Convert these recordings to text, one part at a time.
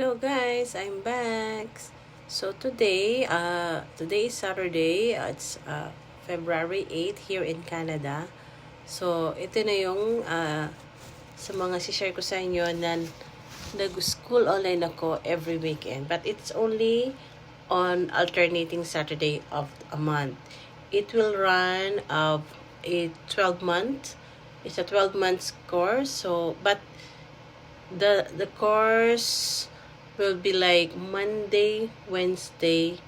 Hello guys, I'm back. So today is Saturday. It's February 8 here in Canada. So ito na yung sa mga share ko sa inyo na nag-school online ako every weekend. But it's only on alternating Saturday of a month. It will run of a 12 month. It's a 12 months course. So but the course will be like Monday, Wednesday,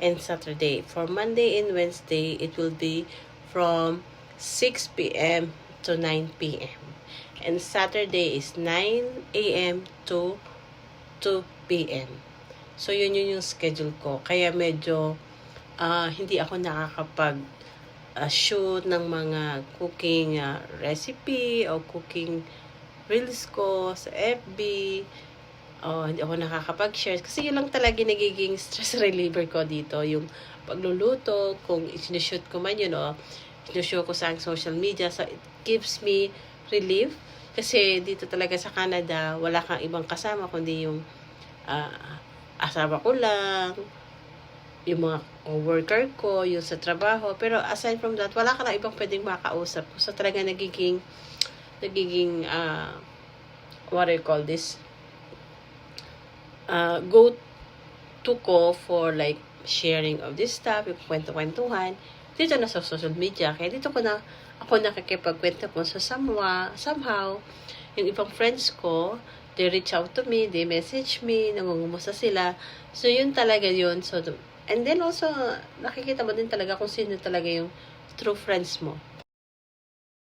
and Saturday. For Monday and Wednesday, it will be from 6 p.m. to 9 p.m. And Saturday is 9 a.m. to 2 p.m. So, yun yung schedule ko. Kaya medyo hindi ako nakakapag shoot ng mga cooking recipe o cooking reels ko sa FB. Hindi ako nakakapag-share. Kasi yun lang talaga nagiging stress reliever ko dito. Yung pagluluto, kung sinushoot ko man yun, sinushoot ko sa social media. So, it gives me relief. Kasi dito talaga sa Canada, wala kang ibang kasama, kundi yung asawa ko lang, yung mga worker ko, yung sa trabaho. Pero aside from that, wala ka na ibang pwedeng makausap. So, talaga nagiging what I call this, go to ko for like sharing of this stuff, yung kwento-kwentuhan dito na sa social media. Kaya dito ako nakikipagkwento ko sa somehow yung ibang friends ko, they reach out to me, they message me, nangungumusta sila. So yun talaga yun. So and then also nakikita mo din talaga kung sino talaga yung true friends mo.